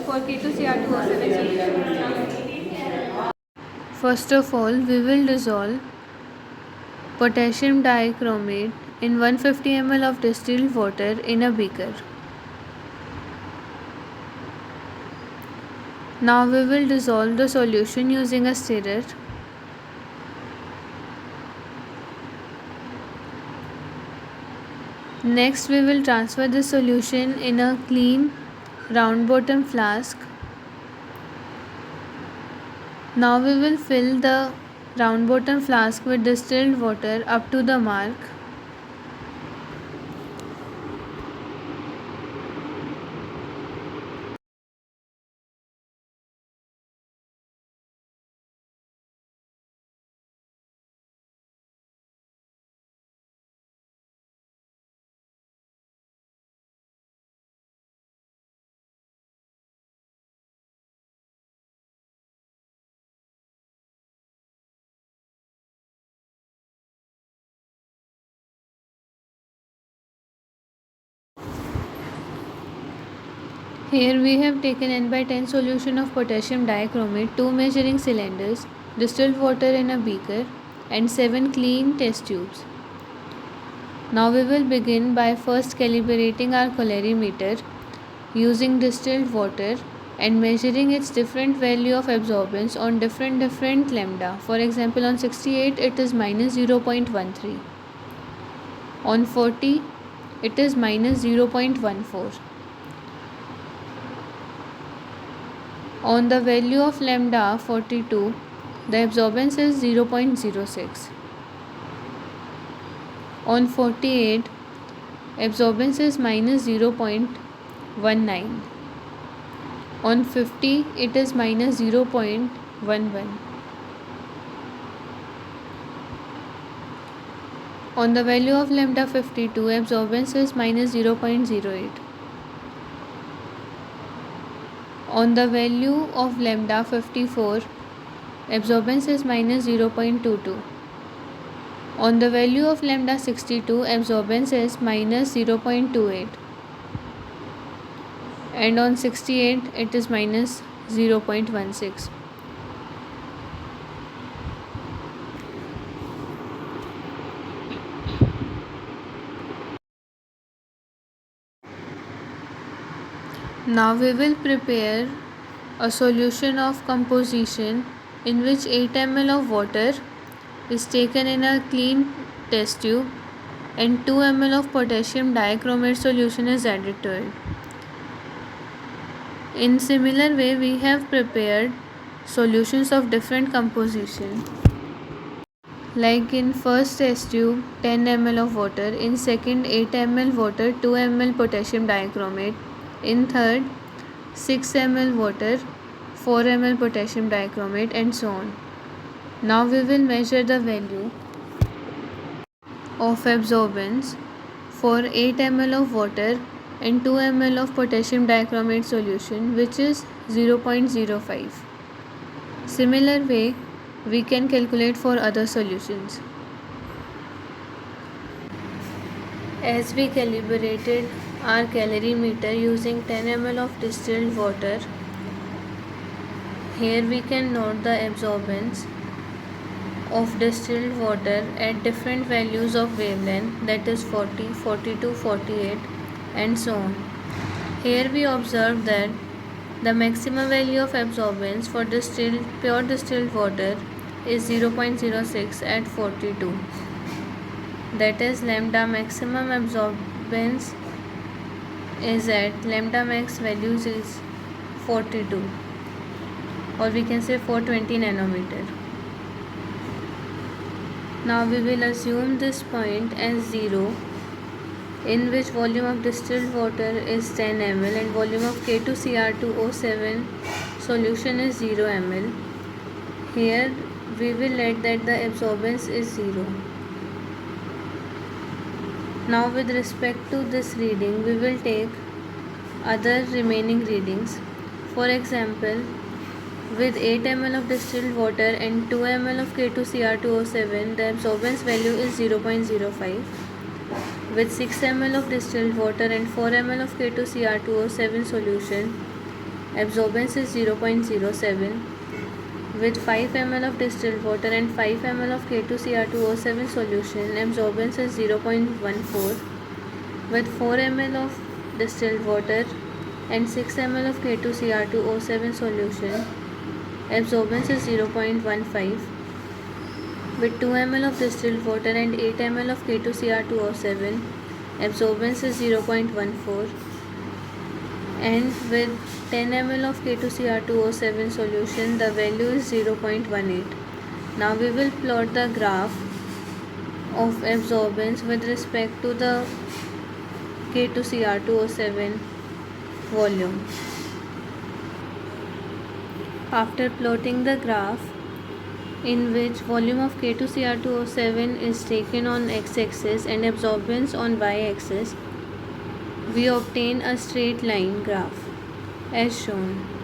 for K2Cr2O7 solution. First of all, we will dissolve potassium dichromate in 150 ml of distilled water in a beaker. Now we will dissolve the solution using a stirrer. Next, we will transfer the solution in a clean round bottom flask. Now we will fill the round bottom flask with distilled water up to the mark. Here we have taken n by 10 solution of potassium dichromate, 2 measuring cylinders, distilled water in a beaker and 7 clean test tubes. Now we will begin by first calibrating our colorimeter using distilled water and measuring its different value of absorbance on different lambda. For example, on 68 it is minus 0.13. On 40 it is minus 0.14. On the value of lambda 42, the absorbance is 0.06. On 48, absorbance is minus 0.19. On 50, it is minus 0.11. On the value of lambda 52, absorbance is minus 0.08. On the value of lambda 54, absorbance is minus 0.22. On the value of lambda 62, absorbance is minus 0.28. And on 68, it is minus 0.16. Now we will prepare a solution of composition in which 8 ml of water is taken in a clean test tube and 2 ml of potassium dichromate solution is added to it. In similar way, we have prepared solutions of different composition. Like in first test tube 10 ml of water, in second 8 ml water, 2 ml potassium dichromate, in third 6 ml water, 4 ml potassium dichromate and so on. Now we will measure the value of absorbance for 8 ml of water and 2 ml of potassium dichromate solution, which is 0.05. Similar way, we can calculate for other solutions. As we calibrated our calorimeter using 10 ml of distilled water, here we can note the absorbance of distilled water at different values of wavelength, that is 40, 42, 48 and so on. Here we observe that the maximum value of absorbance for pure distilled water is 0.06 at 42. That is lambda maximum absorbance is at lambda max values is 42, or we can say 420 nanometer. Now we will assume this point as 0, in which volume of distilled water is 10 ml and volume of K2Cr2O7 solution is 0 ml. Here we will let that the absorbance is 0. Now with respect to this reading, we will take other remaining readings. For example, with 8 ml of distilled water and 2 ml of K2Cr2O7, the absorbance value is 0.05. With 6 ml of distilled water and 4 ml of K2Cr2O7 solution, Absorbance is 0.07. With 5 ml of distilled water and 5 ml of K2Cr2O7 solution, absorbance is 0.14. With 4 ml of distilled water and 6 ml of K2Cr2O7 solution, absorbance is 0.15. With 2 ml of distilled water and 8 ml of K2Cr2O7, absorbance is 0.14. And with 10 ml of K2Cr2O7 solution, the value is 0.18. Now we will plot the graph of absorbance with respect to the K2Cr2O7 volume. After plotting the graph, in which volume of K2Cr2O7 is taken on x-axis and absorbance on y-axis, we obtain a straight line graph as shown.